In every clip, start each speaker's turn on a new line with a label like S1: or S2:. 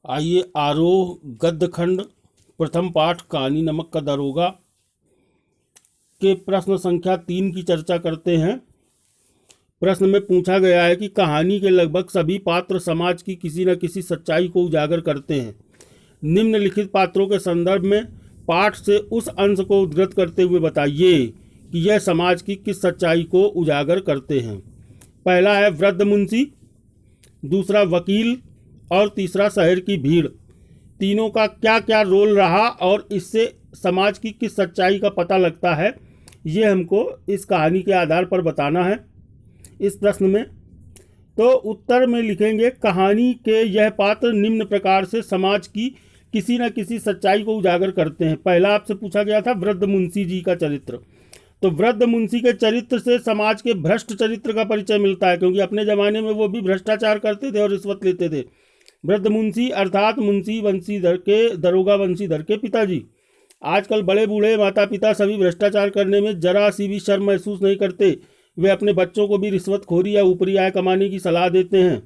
S1: आइए आरोह गद्यखंड प्रथम पाठ कहानी नमक का दरोगा के प्रश्न संख्या 3 की चर्चा करते हैं। प्रश्न में पूछा गया है कि कहानी के लगभग सभी पात्र समाज की किसी न किसी सच्चाई को उजागर करते हैं। निम्नलिखित पात्रों के संदर्भ में पाठ से उस अंश को उद्धृत करते हुए बताइए कि यह समाज की किस सच्चाई को उजागर करते हैं। पहला है वृद्ध मुंशी, दूसरा वकील और तीसरा शहर की भीड़। तीनों का क्या क्या रोल रहा और इससे समाज की किस सच्चाई का पता लगता है, ये हमको इस कहानी के आधार पर बताना है। इस प्रश्न में तो उत्तर में लिखेंगे कहानी के यह पात्र निम्न प्रकार से समाज की किसी न किसी सच्चाई को उजागर करते हैं। पहला आपसे पूछा गया था वृद्ध मुंशी जी का चरित्र, तो वृद्ध मुंशी के चरित्र से समाज के भ्रष्ट चरित्र का परिचय मिलता है, क्योंकि अपने ज़माने में वो भी भ्रष्टाचार करते थे और रिश्वत लेते थे। वृद्ध मुंशी अर्थात मुंशी बंशीधर के दरोगा बंशीधर के पिताजी। आजकल बड़े बूढ़े माता पिता सभी भ्रष्टाचार करने में जरा सी भी शर्म महसूस नहीं करते। वे अपने बच्चों को भी रिश्वतखोरी या ऊपरी आय कमाने की सलाह देते हैं।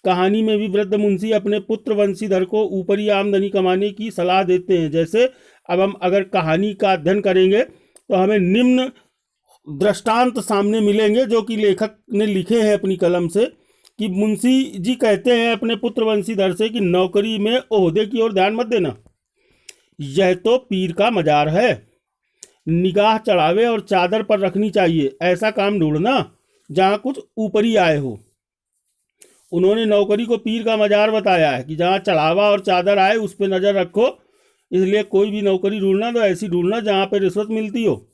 S1: कहानी में भी वृद्ध मुंशी अपने पुत्र वंशीधर को ऊपरी आमदनी कमाने की सलाह देते हैं। जैसे अब हम अगर कहानी का अध्ययन करेंगे तो हमें निम्न दृष्टांत सामने मिलेंगे जो कि लेखक ने लिखे हैं अपनी कलम से, कि मुंशी जी कहते हैं अपने पुत्र वंशीधर से कि नौकरी में ओहदे की ओर ध्यान मत देना, यह तो पीर का मजार है, निगाह चढ़ावे और चादर पर रखनी चाहिए, ऐसा काम ढूंढना जहाँ कुछ ऊपरी आय हो। उन्होंने नौकरी को पीर का मजार बताया है कि जहाँ चढ़ावा और चादर आए उस पर नज़र रखो। इसलिए कोई भी नौकरी ढूंढना तो ऐसी ढूंढना जहाँ पे रिश्वत मिलती हो।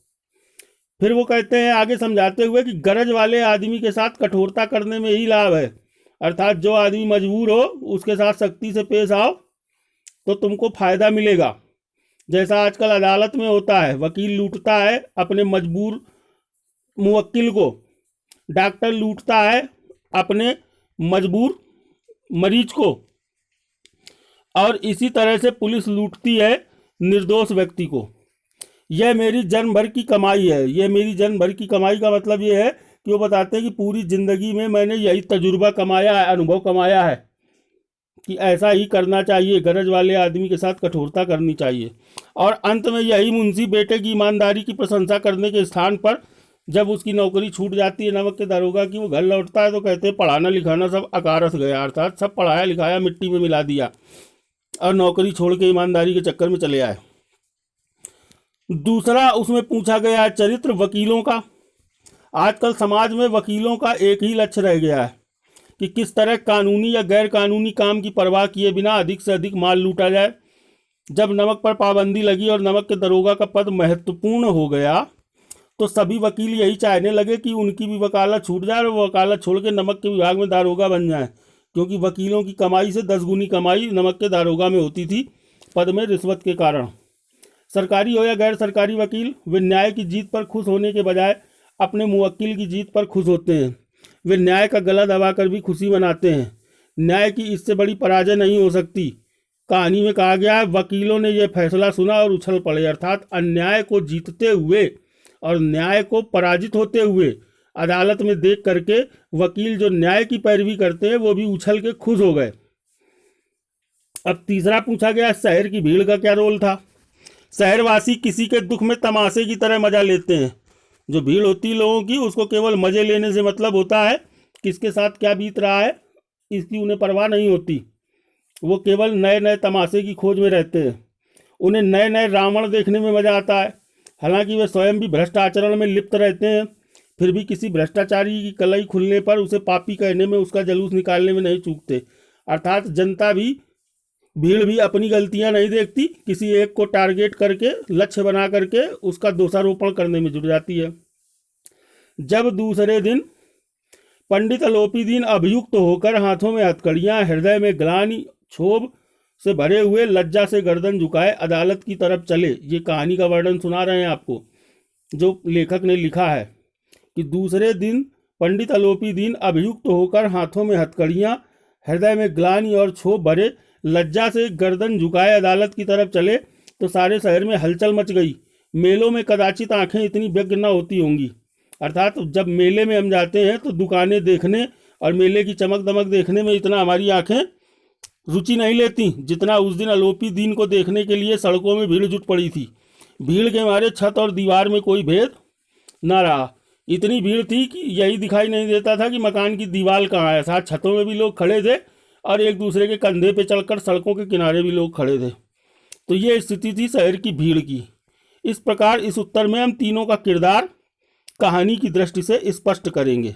S1: फिर वो कहते हैं आगे समझाते हुए कि गरज वाले आदमी के साथ कठोरता करने में ही लाभ है, अर्थात जो आदमी मजबूर हो उसके साथ सख्ती से पेश आओ तो तुमको फायदा मिलेगा। जैसा आजकल अदालत में होता है, वकील लूटता है अपने मजबूर मुवक्किल को, डॉक्टर लूटता है अपने मजबूर मरीज को, और इसी तरह से पुलिस लूटती है निर्दोष व्यक्ति को। यह मेरी जन्म भर की कमाई है। यह मेरी जन्म भर की कमाई का मतलब ये है कि वो बताते हैं कि पूरी ज़िंदगी में मैंने यही तजुर्बा कमाया है, अनुभव कमाया है कि ऐसा ही करना चाहिए, गरज वाले आदमी के साथ कठोरता करनी चाहिए। और अंत में यही मुंशी बेटे की ईमानदारी की प्रशंसा करने के स्थान पर जब उसकी नौकरी छूट जाती है नमक के दरोगा की, वो घर लौटता है तो कहते हैं पढ़ाना लिखाना सब अकारस गया, अर्थात सब पढ़ाया लिखाया मिट्टी में मिला दिया और नौकरी छोड़ के ईमानदारी के चक्कर में चले आए। दूसरा उसमें पूछा गया है चरित्र वकीलों का। आजकल समाज में वकीलों का एक ही लक्ष्य रह गया है कि किस तरह कानूनी या गैर कानूनी काम की परवाह किए बिना अधिक से अधिक माल लूटा जाए। जब नमक पर पाबंदी लगी और नमक के दरोगा का पद महत्वपूर्ण हो गया तो सभी वकील यही चाहने लगे कि उनकी भी वकालत छूट जाए और वो वकालत छोड़ के नमक के विभाग में दारोगा बन जाए, क्योंकि वकीलों की कमाई से 10 गुनी कमाई नमक के दारोगा में होती थी पद में रिश्वत के कारण। सरकारी हो या गैर सरकारी वकील, वे न्याय की जीत पर खुश होने के बजाय अपने मुवक्किल की जीत पर खुश होते हैं। वे न्याय का गला दबाकर भी खुशी मनाते हैं। न्याय की इससे बड़ी पराजय नहीं हो सकती। कहानी में कहा गया है वकीलों ने यह फैसला सुना और उछल पड़े, अर्थात अन्याय को जीतते हुए और न्याय को पराजित होते हुए अदालत में देख करके वकील जो न्याय की पैरवी करते हैं वो भी उछल के खुश हो गए। अब तीसरा पूछा गया शहर की भीड़ का क्या रोल था। शहरवासी किसी के दुख में तमाशे की तरह मजा लेते हैं। जो भीड़ होती है लोगों की, उसको केवल मजे लेने से मतलब होता है, किसके साथ क्या बीत रहा है इसकी उन्हें परवाह नहीं होती। वो केवल नए नए तमाशे की खोज में रहते हैं। उन्हें नए नए रावण देखने में मजा आता है। हालांकि वे स्वयं भी भ्रष्ट आचरण में लिप्त रहते हैं, फिर भी किसी भ्रष्टाचारी की कलई खुलने पर उसे पापी कहने में, उसका जलूस निकालने में नहीं चूकते। अर्थात जनता भी, भीड़ भी अपनी गलतियां नहीं देखती, किसी एक को टारगेट करके लक्ष्य बना करके उसका दोषारोपण करने में जुट जाती है। जब दूसरे दिन पंडित अलोपी दीन अभियुक्त होकर हाथों में हथकड़ियां, हृदय में ग्लानि, क्षोभ से भरे हुए, लज्जा से गर्दन झुकाए अदालत की तरफ चले। ये कहानी का वर्णन सुना रहे हैं आपको जो लेखक ने लिखा है कि दूसरे दिन पंडित अलोपी दीन अभियुक्त होकर हाथों में हथकड़ियां, हृदय में ग्लानि और क्षोभ भरे, लज्जा से गर्दन झुकाए अदालत की तरफ चले तो सारे शहर में हलचल मच गई। मेलों में कदाचित आंखें इतनी व्यग्र न होती होंगी, अर्थात जब मेले में हम जाते हैं तो दुकानें देखने और मेले की चमक दमक देखने में इतना हमारी आंखें रुचि नहीं लेती जितना उस दिन आलोपी दीन को देखने के लिए सड़कों में भीड़ जुट पड़ी थी। भीड़ के मारे छत और दीवार में कोई भेद न रहा। इतनी भीड़ थी कि यही दिखाई नहीं देता था कि मकान की दीवार कहाँ है। साथ छतों में भी लोग खड़े थे और एक दूसरे के कंधे पे चढ़कर सड़कों के किनारे भी लोग खड़े थे। तो ये स्थिति थी शहर की भीड़ की। इस प्रकार इस उत्तर में हम तीनों का किरदार कहानी की दृष्टि से स्पष्ट करेंगे।